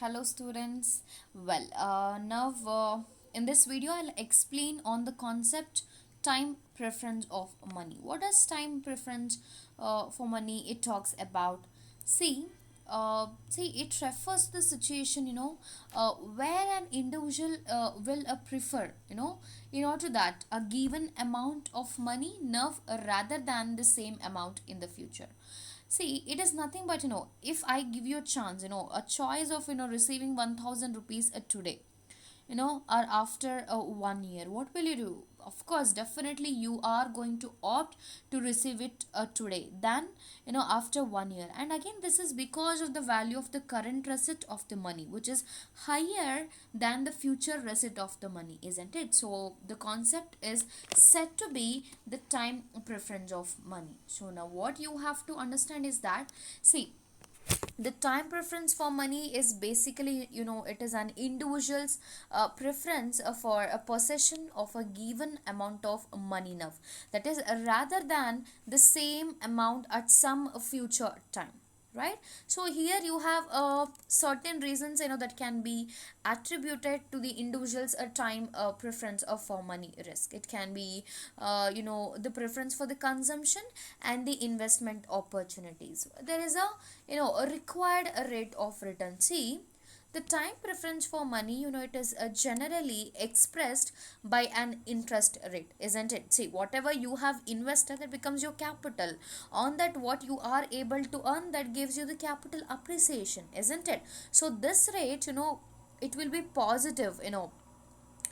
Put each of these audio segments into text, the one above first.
Hello students. Now in this video I'll explain on the concept time preference of money. What does time preference for money it talks about? See, it refers to the situation, where an individual will prefer, in order that a given amount of money now rather than the same amount in the future. See, it is nothing but, if I give you a chance, a choice of, receiving 1000 rupees today, or after 1 year, what will you do? Of course, definitely you are going to opt to receive it today than, after 1 year. And again, this is because of the value of the current receipt of the money, which is higher than the future receipt of the money, isn't it? So the concept is said to be the time preference of money. So now what you have to understand is that, see, the time preference for money is basically, it is an individual's preference for a possession of a given amount of money now, that is rather than the same amount at some future time, right? So here you have certain reasons, that can be attributed to the individual's time preference of for money risk. It can be the preference for the consumption and the investment opportunities. There is a required rate of return. See, the time preference for money, it is generally expressed by an interest rate, isn't it? See, whatever you have invested, that becomes your capital. On that, what you are able to earn, that gives you the capital appreciation, isn't it? So this rate, it will be positive,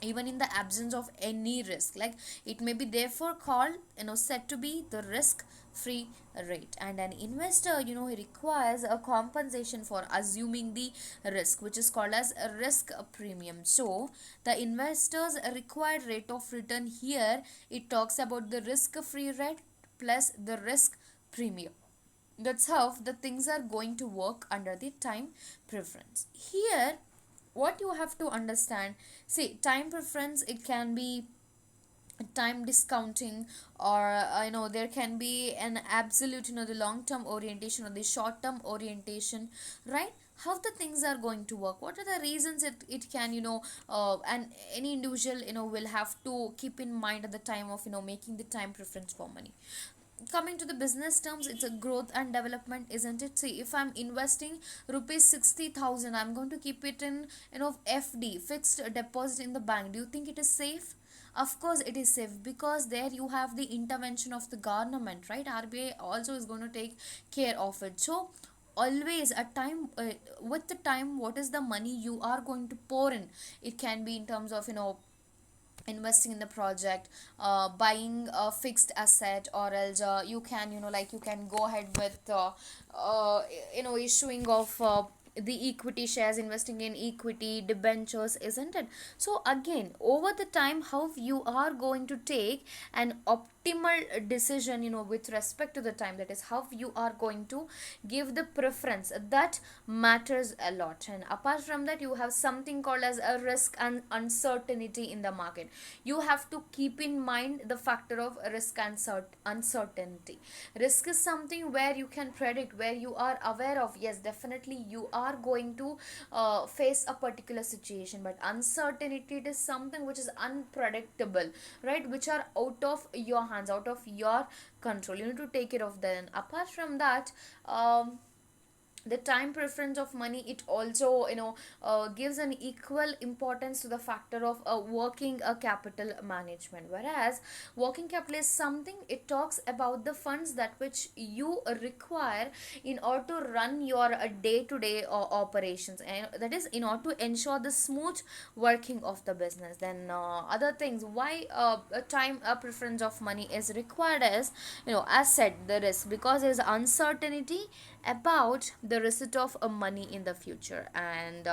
even in the absence of any risk. Like, it may be therefore called, said to be the risk free rate. And an investor, he requires a compensation for assuming the risk, which is called as a risk premium. So the investor's required rate of return here, it talks about the risk free rate plus the risk premium. That's how the things are going to work under the time preference. Here, what you have to understand, see, time preference, it can be time discounting, or there can be an absolute, the long term orientation or the short term orientation, right? How the things are going to work, what are the reasons it can, and any individual, will have to keep in mind at the time of, making the time preference for money. Coming to the business terms, it's a growth and development, isn't it? See, if I'm investing rupees 60,000, I'm going to keep it in, FD, fixed deposit in the bank. Do you think it is safe? Of course it is safe, because there you have the intervention of the government, right? RBI also is going to take care of it. So always a time, with the time, what is the money you are going to pour in? It can be in terms of, investing in the project, buying a fixed asset, or else you can, you can go ahead with issuing of the equity shares, investing in equity debentures, isn't it? So again, over the time, how you are going to take an optimal decision, with respect to the time, that is how you are going to give the preference, that matters a lot. And apart from that, you have something called as a risk and uncertainty in the market. You have to keep in mind the factor of risk and uncertainty. Risk is something where you can predict, where you are aware of, yes, definitely you are going to face a particular situation. But uncertainty, it is something which is unpredictable, right? Which are out of your hands, out of your control. You need to take care of them. Apart from that, the time preference of money, it also, gives an equal importance to the factor of working capital management. Whereas working capital is something, it talks about the funds that which you require in order to run your day-to-day operations, and that is in order to ensure the smooth working of the business. Then other things, why a time preference of money is required is, as said, the risk, because there is uncertainty about the receipt of money in the future. And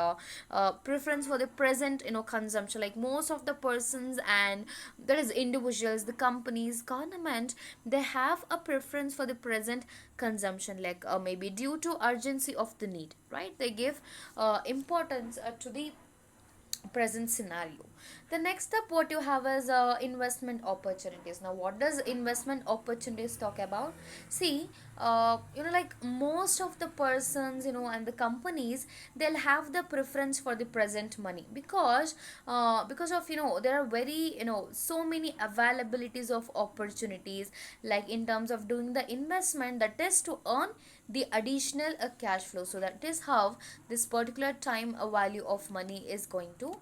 preference for the present, consumption, like most of the persons, and there is individuals, the companies, government, they have a preference for the present consumption, like maybe due to urgency of the need, right? They give importance to the present scenario. The next step what you have is investment opportunities. Now what does investment opportunities talk about? See, like most of the persons, and the companies, they'll have the preference for the present money, because of, there are very, so many availabilities of opportunities, like in terms of doing the investment, that is to earn the additional cash flow. So that is how this particular time value of money is going to,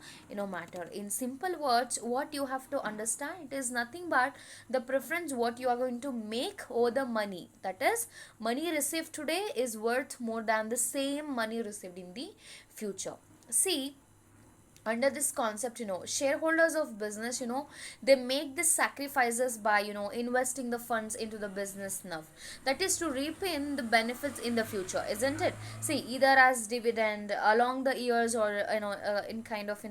matter. In simple words, what you have to understand, it is nothing but the preference what you are going to make over the money. That is, money received today is worth more than the same money received in the future. See, under this concept, shareholders of business, they make the sacrifices by, investing the funds into the business now, that is to reap in the benefits in the future, isn't it? See, either as dividend along the years, or in kind of,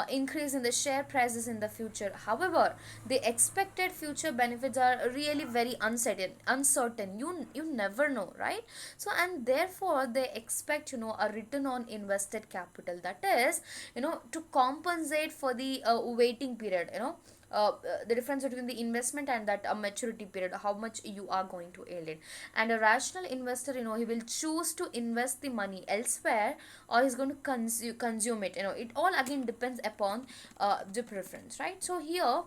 increase in the share prices in the future. However, the expected future benefits are really very uncertain. You never know, right? So, and therefore they expect, a return on invested capital, that is, to compensate for the waiting period, the difference between the investment and that maturity period, how much you are going to yield it. And a rational investor, he will choose to invest the money elsewhere, or he's going to consume it. It all again depends upon the preference, right? So here,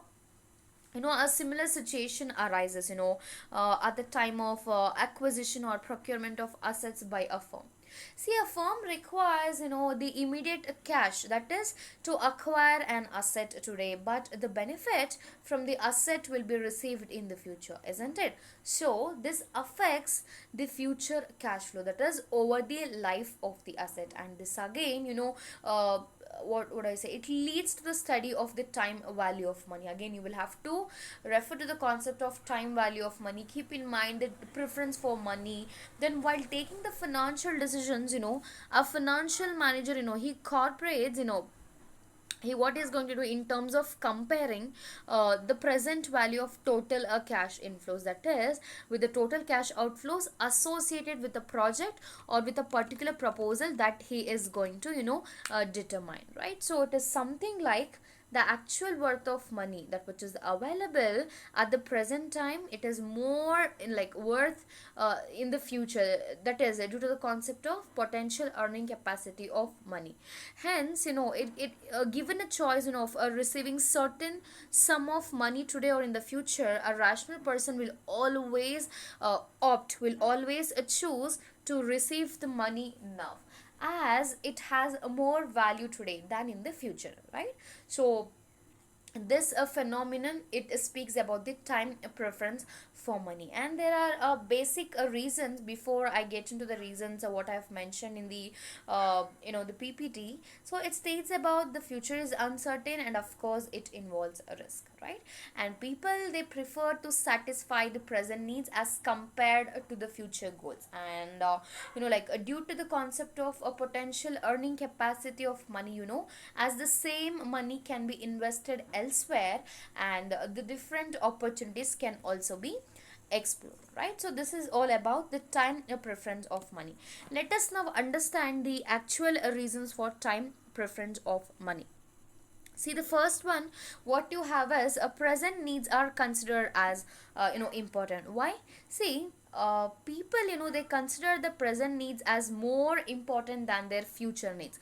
a similar situation arises, at the time of acquisition or procurement of assets by a firm. See, a firm requires, the immediate cash, that is to acquire an asset today, but the benefit from the asset will be received in the future, isn't it? So this affects the future cash flow, that is over the life of the asset. And this again, what would I say, it leads to the study of the time value of money. Again, you will have to refer to the concept of time value of money. Keep in mind the preference for money. Then while taking the financial decisions, a financial manager, he incorporates, he what is going to do in terms of comparing the present value of total cash inflows, that is with the total cash outflows associated with the project or with a particular proposal that he is going to, determine, right? So it is something like the actual worth of money that which is available at the present time, it is more in like worth in the future, that is due to the concept of potential earning capacity of money. Hence, given a choice, of receiving certain sum of money today or in the future, a rational person will always will always choose to receive the money now, as it has a more value today than in the future, right? So this phenomenon, it speaks about the time preference for money. And there are basic reasons. Before I get into the reasons of what I have mentioned in the the PPT, so it states about the future is uncertain, and of course it involves a risk, right? And people, they prefer to satisfy the present needs as compared to the future goals. And due to the concept of a potential earning capacity of money, as the same money can be invested elsewhere, and the different opportunities can also be explored, right? So this is all about the time preference of money. Let us now understand the actual reasons for time preference of money. See, the first one, what you have is a present needs are considered as important. Why? See, people, they consider the present needs as more important than their future needs.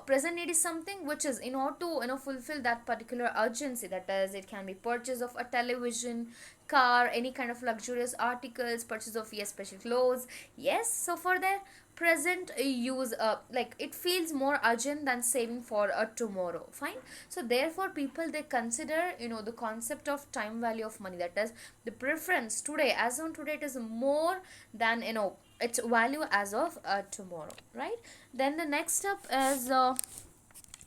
Present need is something which is in order to fulfill that particular urgency, that is it can be purchase of a television, car, any kind of luxurious articles, purchase of special clothes. Yes, so for their present use, like it feels more urgent than saving for a tomorrow. Fine. So therefore people, they consider the concept of time value of money, that is the preference today, as on today, it is more than its value as of tomorrow, right? Then the next step is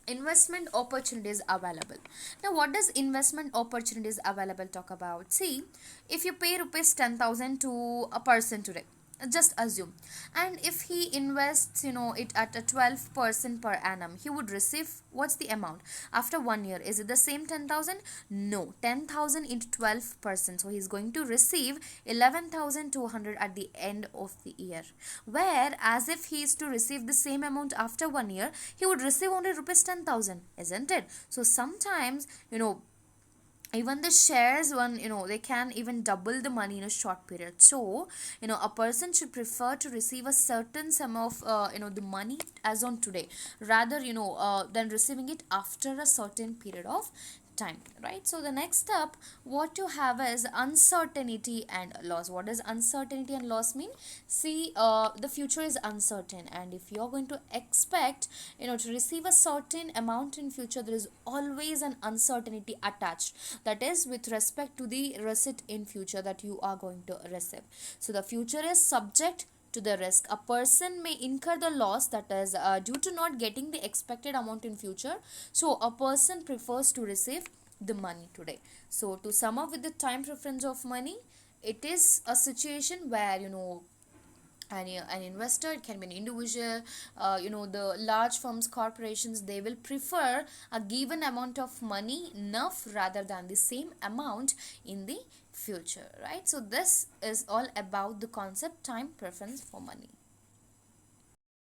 investment opportunities available. Now what does investment opportunities available talk about? See, if you pay rupees 10,000 to a person today, Just assume. And if he invests, it at a 12% per annum, he would receive what's the amount after 1 year? Is it the same 10,000? No, 10,000 into 12%, so he's going to receive 11,200 at the end of the year. Where as if he is to receive the same amount after 1 year, he would receive only rupees 10,000, isn't it? So sometimes, even the shares one, they can even double the money in a short period. So a person should prefer to receive a certain sum of the money as on today, rather than receiving it after a certain period of time, right? So the next up, what you have is uncertainty and loss. What does uncertainty and loss mean? See, the future is uncertain, and if you're going to expect to receive a certain amount in future, there is always an uncertainty attached, that is with respect to the receipt in future that you are going to receive. So the future is subject to the risk. A person may incur the loss, that is due to not getting the expected amount in future. So a person prefers to receive the money today. So to sum up with the time preference of money, it is a situation where an investor, it can be an individual, the large firms, corporations, they will prefer a given amount of money enough rather than the same amount in the future, right? So this is all about the concept time preference for money.